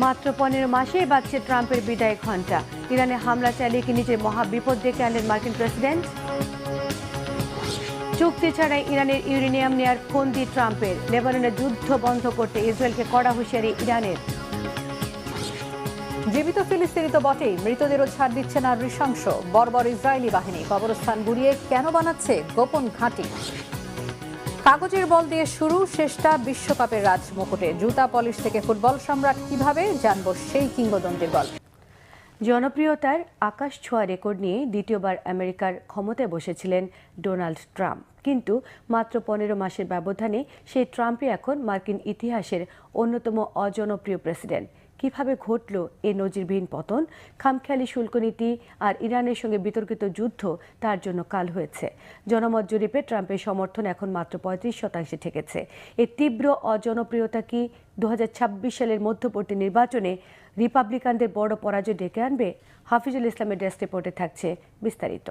মাত্র 15 মাসেই বাজছে ট্রাম্পের বিদায় ঘণ্টা। ইরানে হামলা চালিয়ে কি নিজের মহা বিপদ ডেকে আনলেন মার্কিন প্রেসিডেন্ট? চুক্তি ছাড়াই ইরানের ইউরেনিয়াম নেয়ার ফন্দি ট্রাম্পের। লেবাননে যুদ্ধ বন্ধ করতে ইসরায়েলকে কড়া হুঁশিয়ারি ইরানের। জীবিত ফিলিস্তিনি তো বটেই, মৃতদেরও ছাড় দিচ্ছে না নৃশংস বর্বর ইসরায়েলি বাহিনী। কবরস্থান গুড়িয়ে কেন বানাচ্ছে গোপন ঘাঁটি? কাগজের বল দিয়ে শুরু, শেষটা বিশ্বকাপের রাজমুকুটে। জুতা পলিশ থেকে ফুটবল সম্রাট কিভাবে, জানবো সেই কিংবদন্তির গল্প। জনপ্রিয়তার আকাশ ছোঁয়া রেকর্ড নিয়ে দ্বিতীয়বার আমেরিকার ক্ষমতায় বসেছিলেন ডোনাল্ড ট্রাম্প, কিন্তু মাত্র 15 মাসের ব্যবধানে সেই ট্রাম্পই এখন মার্কিন ইতিহাসের অন্যতম অজনপ্রিয় প্রেসিডেন্ট। কিভাবে ঘটল এই নজিরবিহীন পতন? খামখেয়ালি শুল্ক নীতি আর ইরানের সঙ্গে বিতর্কিত যুদ্ধ তার জন্য কাল হয়েছে। জনমত জরিপে ট্রাম্পের সমর্থন এখন মাত্র 35% ঠেকেছে। এই তীব্র অজনপ্রিয়তা কি 2026 সালের মধ্যবর্তী নির্বাচনে রিপাবলিকানদের বড় পরাজয় ডেকে আনবে? হাফিজুল ইসলামের ডেস্ক রিপোর্টে থাকছে বিস্তারিত।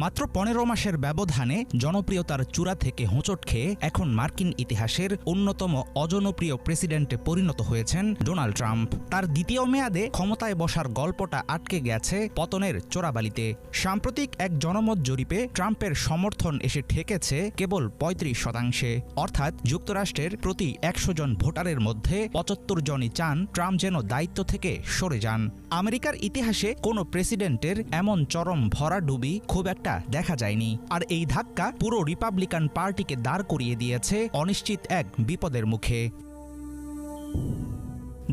মাত্র 15 মাসের ব্যবধানে জনপ্রিয়তার চূড়া থেকে হোঁচট খেয়ে এখন মার্কিন ইতিহাসের অন্যতম অজনপ্রিয় প্রেসিডেন্টে পরিণত হয়েছেন ডোনাল্ড ট্রাম্প। তার দ্বিতীয় মেয়াদে ক্ষমতায় বসার গল্পটা আটকে গেছে পতনের চোরাবালিতে। সাম্প্রতিক এক জনমত জরিপে ট্রাম্পের সমর্থন এসে ঠেকেছে কেবল 35%। অর্থাৎ যুক্তরাষ্ট্রের প্রতি 100 জন ভোটারের মধ্যে 75 জনই চান ট্রাম্প যেন দায়িত্ব থেকে সরে যান। আমেরিকার ইতিহাসে কোনো প্রেসিডেন্টের এমন চরম ভরাডুবি খুব একটা দেখা যায়নি। আর এই ধাক্কা পুরো রিপাবলিকান পার্টিকে দাঁড় করিয়ে দিয়েছে অনিশ্চিত এক বিপদের মুখে।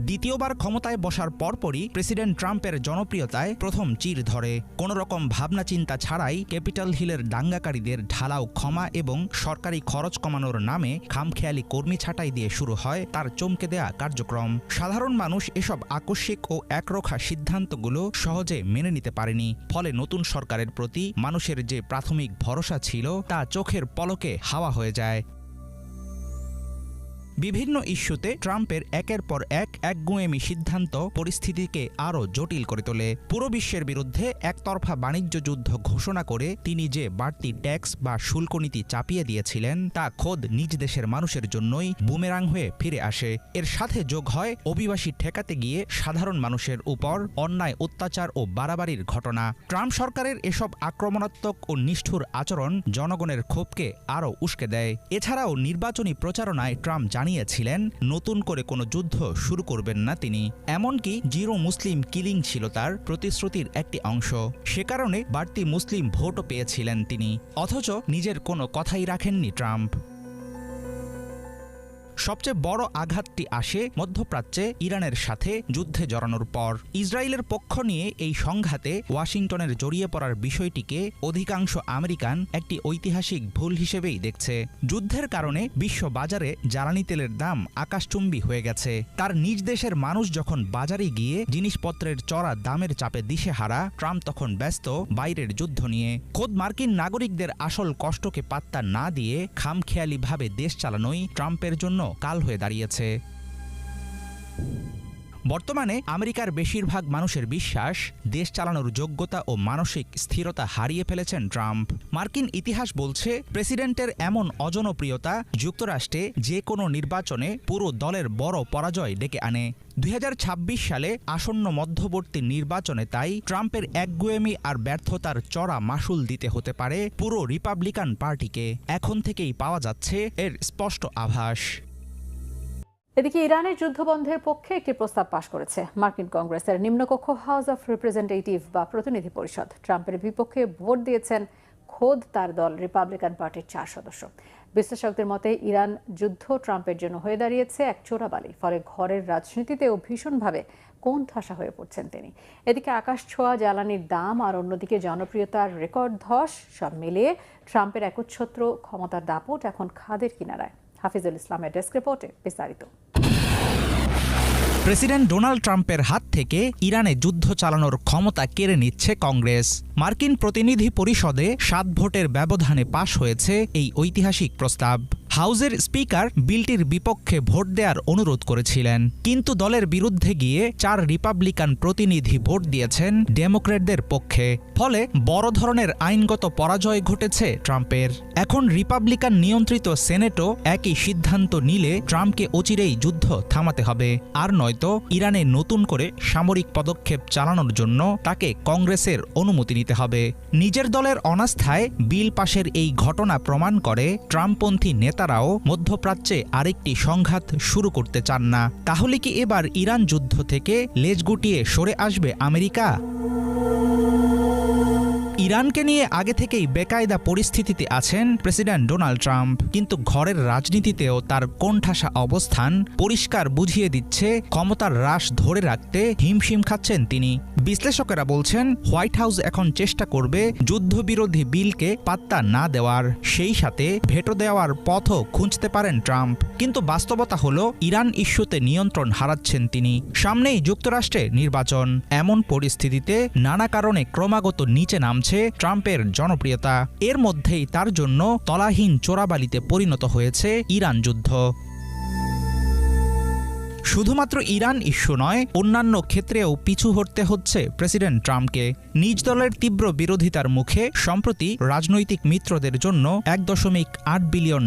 দ্বিতীয়বার ক্ষমতায় বসার পরপরই প্রেসিডেন্ট ট্রাম্পের জনপ্রিয়তায় প্রথম চির ধরে। কোনো রকম ভাবনা চিন্তা ছাড়াই ক্যাপিটাল হিলের দাঙ্গাকারীদের ঢালাও ক্ষমা এবং সরকারি খরচ কমানোর নামে খামখেয়ালি কর্মী ছাঁটাই দিয়ে শুরু হয় তার চমকে দেয়া কার্যক্রম। সাধারণ মানুষ এসব আকস্মিক ও একরোখা সিদ্ধান্তগুলো সহজে মেনে নিতে পারেনি। ফলে নতুন সরকারের প্রতি মানুষের যে প্রাথমিক ভরসা ছিল তা চোখের পলকে হাওয়া হয়ে যায়। বিভিন্ন ইস্যুতে ট্রাম্পের একের পর এক একগুঁয়েমি সিদ্ধান্ত পরিস্থিতিকে আরও জটিল করে তোলে। পুরো বিশ্বের বিরুদ্ধে একতরফা বাণিজ্য যুদ্ধ ঘোষণা করে তিনি যে বাড়তি ট্যাক্স বা শুল্ক নীতি চাপিয়ে দিয়েছিলেন তা খোদ নিজ দেশের মানুষের জন্যই বুমেরাং হয়ে ফিরে আসে। এর সাথে যোগ হয় অভিবাসী ঠেকাতে গিয়ে সাধারণ মানুষের উপর অন্যায় অত্যাচার ও বাড়াবাড়ির ঘটনা। ট্রাম্প সরকারের এসব আক্রমণাত্মক ও নিষ্ঠুর আচরণ জনগণের ক্ষোভকে আরও উস্কে দেয়। এছাড়াও নির্বাচনী প্রচারণায় ট্রাম্প জানিয়েছিলেন নতুন করে কোনো যুদ্ধ শুরু করবেন না তিনি। এমনকি জিরো মুসলিম কিলিং ছিল তার প্রতিশ্রুতির একটি অংশ। সে কারণে বাড়তি মুসলিম ভোটও পেয়েছিলেন তিনি। অথচ নিজের কোনো কথাই রাখেননি ট্রাম্প। সবচেয়ে বড় আঘাতটি আসে মধ্যপ্রাচ্যে ইরানের সাথে যুদ্ধে জড়ানোর পর। ইসরায়েলের পক্ষ নিয়ে এই সংঘাতে ওয়াশিংটনের জড়িয়ে পড়ার বিষয়টিকে অধিকাংশ আমেরিকান একটি ঐতিহাসিক ভুল হিসেবেই দেখছে। যুদ্ধের কারণে বিশ্ব বাজারে জ্বালানি তেলের দাম আকাশচুম্বী হয়ে গেছে। তার নিজ দেশের মানুষ যখন বাজারে গিয়ে জিনিসপত্রের চড়া দামের চাপে দিশেহারা, ট্রাম্প তখন ব্যস্ত বাইরের যুদ্ধ নিয়ে। খোদ মার্কিন নাগরিকদের আসল কষ্টকে পাত্তা না দিয়ে খামখেয়ালিভাবে দেশ চালানোই ট্রাম্পের জন্য কাল হয়ে দাঁড়িয়েছে। বর্তমানে আমেরিকার বেশিরভাগ মানুষের বিশ্বাস দেশ চালানোর যোগ্যতা ও মানসিক স্থিরতা হারিয়ে ফেলেছেন ট্রাম্প। মার্কিন ইতিহাস বলছে প্রেসিডেন্টের এমন অজনপ্রিয়তা যুক্তরাষ্ট্রে যে কোনো নির্বাচনে পুরো দলের বড় পরাজয় ডেকে আনে। 2026 সালে আসন্ন মধ্যবর্তী নির্বাচনে তাই ট্রাম্পের একগুঁয়েমি আর ব্যর্থতার চড়া মাশুল দিতে হতে পারে পুরো রিপাবলিকান পার্টিকে। এখন থেকেই পাওয়া যাচ্ছে এর স্পষ্ট আভাস। এদিকে ইরানের যুদ্ধবন্ধের পক্ষে একটি প্রস্তাব পাশ করেছে মার্কিন কংগ্রেসের নিম্নকক্ষ হাউস অফ রিপ্রেজেন্টেটিভ বা প্রতিনিধি পরিষদ। ট্রাম্পের বিপক্ষে ভোট দিয়েছেন খোদ তার দল রিপাবলিকান পার্টির 4 সদস্য। বিশ্লেষকদের মতে ইরান যুদ্ধ ট্রাম্পের জন্য হয়ে দাঁড়িয়েছে এক চোরাবালি। ফলে ঘরের রাজনীতিতেও ভীষণভাবে কোণঠাসা হয়ে পড়ছেন তিনি। এদিকে আকাশ ছোঁয়া জ্বালানির দাম আর অন্যদিকে জনপ্রিয়তার রেকর্ড ধস, সব মিলিয়ে ট্রাম্পের একচ্ছত্র ক্ষমতার দাপট এখন খাদের কিনারায়। হাফিজুল ইসলামের ডেস্ক রিপোর্টে বিস্তারিত। প্রেসিডেন্ট ডোনাল্ড ট্রাম্পের হাত থেকে ইরানে যুদ্ধ চালানোর ক্ষমতা কেড়ে নিচ্ছে কংগ্রেস। মার্কিন প্রতিনিধি পরিষদে 7 ভোটের ব্যবধানে পাশ হয়েছে এই ঐতিহাসিক প্রস্তাব। হাউজের স্পিকার বিলটির বিপক্ষে ভোট দেওয়ার অনুরোধ করেছিলেন, কিন্তু দলের বিরুদ্ধে গিয়ে 4 রিপাবলিকান প্রতিনিধি ভোট দিয়েছেন ডেমোক্র্যাটদের পক্ষে। ফলে বড় ধরনের আইনগত পরাজয় ঘটেছে ট্রাম্পের। এখন রিপাবলিকান নিয়ন্ত্রিত সেনেটও একই সিদ্ধান্ত নিলে ট্রাম্পকে অচিরেই যুদ্ধ থামাতে হবে, আর নয়তো ইরানে নতুন করে সামরিক পদক্ষেপ চালানোর জন্য তাকে কংগ্রেসের অনুমতি নিতে হবে। নিজের দলের অনাস্থায় বিল পাশের এই ঘটনা প্রমাণ করে ট্রাম্পপন্থী নেতারাও মধ্যপ্রাচ্যে আরেকটি সংঘাত শুরু করতে চান না। তাহলে কি এবার ইরান যুদ্ধ থেকে লেজ গুটিয়ে সরে আসবে আমেরিকা? ইরানকে নিয়ে আগে থেকেই বেকায়দা পরিস্থিতিতে আছেন প্রেসিডেন্ট ডোনাল্ড ট্রাম্প, কিন্তু ঘরের রাজনীতিতেও তার কোণঠাসা অবস্থান পরিষ্কার বুঝিয়ে দিচ্ছে ক্ষমতার হ্রাস ধরে রাখতে হিমশিম খাচ্ছেন তিনি। বিশ্লেষকেরা বলছেন হোয়াইট হাউস এখন চেষ্টা করবে যুদ্ধবিরোধী বিলকে পাত্তা না দেওয়ার, সেই সাথে ভেটো দেওয়ার পথও খুঁজতে পারেন ট্রাম্প। কিন্তু বাস্তবতা হলো ইরান ইস্যুতে নিয়ন্ত্রণ হারাচ্ছেন তিনি। সামনেই যুক্তরাষ্ট্রে নির্বাচন, এমন পরিস্থিতিতে নানা কারণে ক্রমাগত নিচে নামছে ট্রাম্পের জনপ্রিয়তা। এর মধ্যেই তার জন্য তলাহীন চোরাবালিতে পরিণত হয়েছে ইরান যুদ্ধ। শুধুমাত্র ইরান ইস্যু নয়, অন্যান্য ক্ষেত্রেও পিছু হটতে হচ্ছে প্রেসিডেন্ট ট্রাম্পকে। নিজ দলের তীব্র বিরোধিতার মুখে সম্প্রতি রাজনৈতিক মিত্রদের জন্য $1.8 বিলিয়ন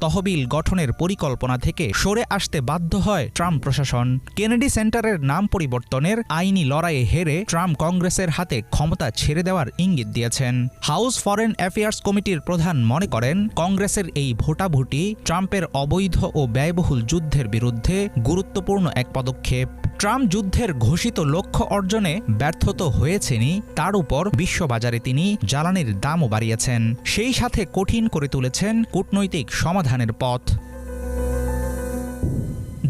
তহবিল গঠনের পরিকল্পনা থেকে সরে আসতে বাধ্য হয় ট্রাম্প প্রশাসন। কেনেডি সেন্টারের নাম পরিবর্তনের আইনি লড়াইয়ে হেরে ট্রাম্প কংগ্রেসের হাতে ক্ষমতা ছেড়ে দেওয়ার ইঙ্গিত দিয়েছেন। হাউস ফরেন অ্যাফেয়ার্স কমিটির প্রধান মনে করেন, কংগ্রেসের এই ভোটাভুটি ট্রাম্পের অবৈধ ও ব্যয়বহুল যুদ্ধের বিরুদ্ধে গুরুত্বপূর্ণ এক পদক্ষেপ। ট্রাম্প যুদ্ধের ঘোষিত লক্ষ্য অর্জনে ব্যর্থ তো হয়েছেনই, তার উপর বিশ্ববাজারে তিনি জ্বালানির দামও বাড়িয়েছেন, সেই সাথে কঠিন করে তুলেছেন কূটনৈতিক সমাধানের পথ।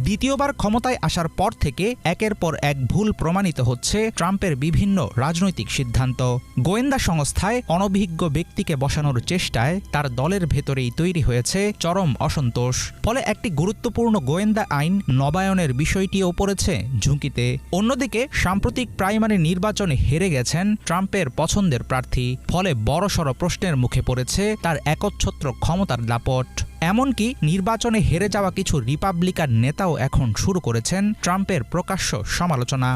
দ্বিতীয়বার ক্ষমতায় আসার পর থেকে একের পর এক ভুল প্রমাণিত হচ্ছে ট্রাম্পের বিভিন্ন রাজনৈতিক সিদ্ধান্ত। গোয়েন্দা সংস্থায় অনভিজ্ঞ ব্যক্তিকে বসানোর চেষ্টায় তার দলের ভেতরেই তৈরি হয়েছে চরম অসন্তোষ। ফলে একটি গুরুত্বপূর্ণ গোয়েন্দা আইন নবায়নের বিষয়টিও পড়েছে ঝুঁকিতে। অন্যদিকে সাম্প্রতিক প্রাইমারি নির্বাচনে হেরে গেছেন ট্রাম্পের পছন্দের প্রার্থী, ফলে বড়সড় প্রশ্নের মুখে পড়েছে তার একচ্ছত্র ক্ষমতার দাপট। এমনকি নির্বাচনে হেরে যাওয়া কিছু রিপাবলিকান নেতাও এখন শুরু করেছেন ট্রাম্পের প্রকাশ্য সমালোচনা।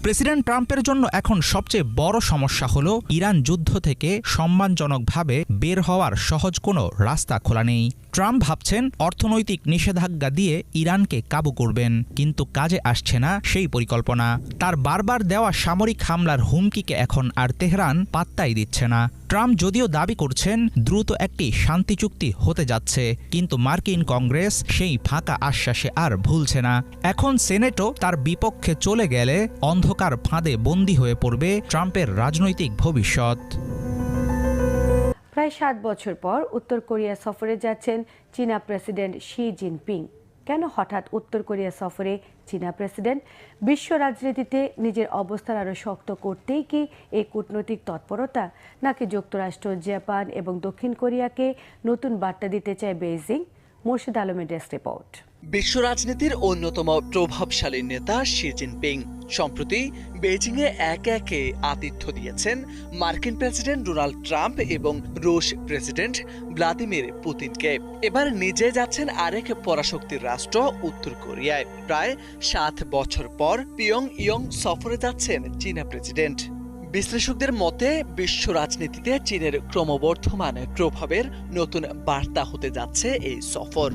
প্রেসিডেন্ট ট্রাম্পের জন্য এখন সবচেয়ে বড় সমস্যা হলো ইরান যুদ্ধ থেকে সম্মানজনকভাবে বের হওয়ার সহজ কোনো রাস্তা খোলা নেই। ট্রাম্প ভাবছেন অর্থনৈতিক নিষেধাজ্ঞা দিয়ে ইরানকে কাবু করবেন, কিন্তু কাজে আসছে না সেই পরিকল্পনা। তার বারবার দেওয়া সামরিক হামলার হুমকিকে এখন আর তেহরান পাত্তাই দিচ্ছে না। ট্রাম্প যদিও দাবি করছেন দ্রুত একটি শান্তি চুক্তি হতে যাচ্ছে, কিন্তু মার্কিন কংগ্রেস সেই ফাঁকা আশ্বাসে আর ভুলছে না। এখন সেনেটও তার বিপক্ষে চলে গেলে অন্ধকার ফাঁদে বন্দী হয়ে পড়বে ট্রাম্পের রাজনৈতিক ভবিষ্যৎ। প্রায় 7 বছর পর উত্তর কোরিয়া সফরে যাচ্ছেন চীনা প্রেসিডেন্ট শি জিনপিং। কেন হঠাৎ উত্তর কোরিয়া সফরে চীনা প্রেসিডেন্ট? বিশ্ব রাজনীতিতে নিজের অবস্থান আরও শক্ত করতেই কি এই কূটনৈতিক তৎপরতা, নাকি যুক্তরাষ্ট্র, জাপান এবং দক্ষিণ কোরিয়াকে নতুন বার্তা দিতে চায় বেইজিং? মুর্শিদ আলমের ডেস্ক রিপোর্ট। বিশ্ব রাজনীতির অন্যতম প্রভাবশালী নেতা শি জিনপিং সম্প্রতি বেইজিংয়ে একে একে আতিথ্য দিয়েছেন মার্কিন প্রেসিডেন্ট ডোনাল্ড ট্রাম্প এবং রুশ প্রেসিডেন্ট ভ্লাদিমির পুতিনকে। এবার নিজে যাচ্ছেন আরেক পরাশক্তির রাষ্ট্র উত্তর কোরিয়ায়। প্রায় 7 বছর পর পিয়ংইয়ং সফরে যাচ্ছেন চীনা প্রেসিডেন্ট। বিশ্লেষকদের মতে বিশ্ব রাজনীতিতে চীনের ক্রমবর্ধমান প্রভাবের নতুন বার্তা হতে যাচ্ছে এই সফর।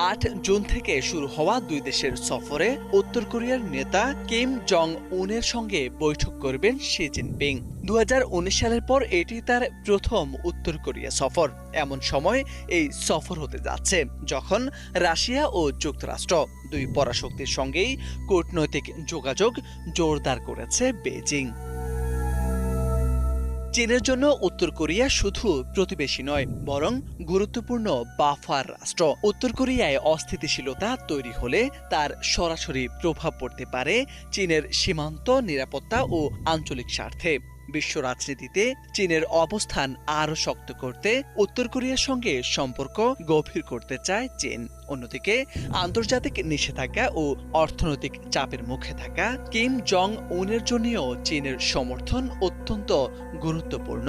8 জুন থেকে শুরু হওয়া দুই দেশের সফরে উত্তর কোরিয়ার নেতা কিম জং উনের সঙ্গে বৈঠক করবেন শি জিনপিং। 2019 সালের পর এটি তার প্রথম উত্তর কোরিয়া সফর। এমন সময় এই সফর হতে যাচ্ছে যখন রাশিয়া ও যুক্তরাষ্ট্র দুই পরাশক্তির সঙ্গেই কূটনৈতিক যোগাযোগ জোরদার করেছে বেইজিং। চীনের জন্য উত্তর কোরিয়া শুধু প্রতিবেশী নয়, বরং গুরুত্বপূর্ণ বাফার রাষ্ট্র। উত্তর কোরিয়ায় অস্থিতিশীলতা তৈরি হলে তার সরাসরি প্রভাব পড়তে পারে চীনের সীমান্ত নিরাপত্তা ও আঞ্চলিক স্বার্থে। বিশ্ব রাজনীতিতে চীনের অবস্থান আরও শক্ত করতে উত্তর কোরিয়ার সঙ্গে সম্পর্ক গভীর করতে চায় চীন। অন্যদিকে আন্তর্জাতিক নিষেধাজ্ঞা ও অর্থনৈতিক চাপের মুখে থাকা কিম জং উনের জন্যও চীনের সমর্থন অত্যন্ত গুরুত্বপূর্ণ।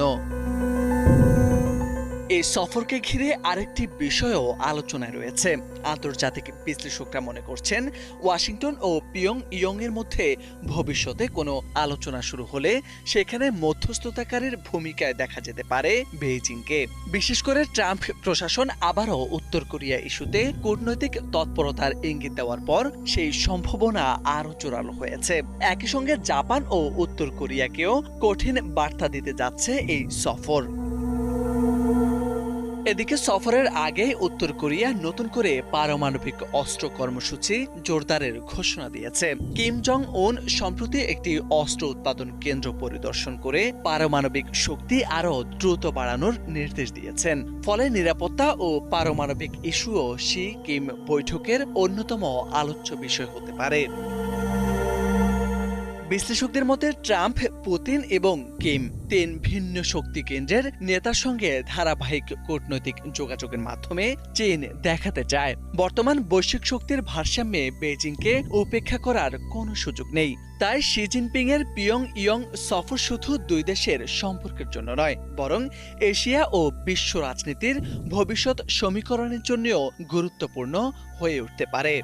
এই সফরকে ঘিরে আরেকটি বিষয়ও আলোচনায় রয়েছে। আন্তর্জাতিক বিশ্লেষকরা মনে করছেন, ওয়াশিংটন ও পিয়ংইয়ং এর মধ্যে ভবিষ্যতে কোনো আলোচনা শুরু হলে সেখানে মধ্যস্থতাকারীর ভূমিকায় দেখা যেতে পারে বেইজিংকে। বিশেষ করে ট্রাম্প প্রশাসন আবারও উত্তর কোরিয়া ইস্যুতে কূটনৈতিক তৎপরতার ইঙ্গিত দেওয়ার পর সেই সম্ভাবনা আরও জোরালো হয়েছে। একই সঙ্গে জাপান ও উত্তর কোরিয়াকেও কঠিন বার্তা দিতে যাচ্ছে এই সফর। এদিকে সফরের আগে উত্তর কোরিয়া নতুন করে পারমাণবিক অস্ত্র কর্মসূচি জোরদারের ঘোষণা দিয়েছে। কিম জং উন সম্প্রতি একটি অস্ত্র উৎপাদন কেন্দ্র পরিদর্শন করে পারমাণবিক শক্তি আরও দ্রুত বাড়ানোর নির্দেশ দিয়েছেন। ফলে নিরাপত্তা ও পারমাণবিক ইস্যুও শি কিম বৈঠকের অন্যতম আলোচ্য বিষয় হতে পারে। বিশ্লেষকদের মতে ট্রাম্প, পুতিন এবং কিম তিন ভিন্ন শক্তি কেন্দ্রের নেতার সঙ্গে ধারাবাহিক কূটনৈতিক যোগাযোগের মাধ্যমে চীন দেখাতে চায় বর্তমান বৈশ্বিক শক্তির ভারসাম্যে বেইজিংকে উপেক্ষা করার কোনো সুযোগ নেই। তাই শি জিনপিং এর পিয়ংইয়ং সফর শুধু দুই দেশের সম্পর্কের জন্য নয়, বরং এশিয়া ও বিশ্ব রাজনীতির ভবিষ্যৎ সমীকরণের জন্যও গুরুত্বপূর্ণ হয়ে উঠতে পারে।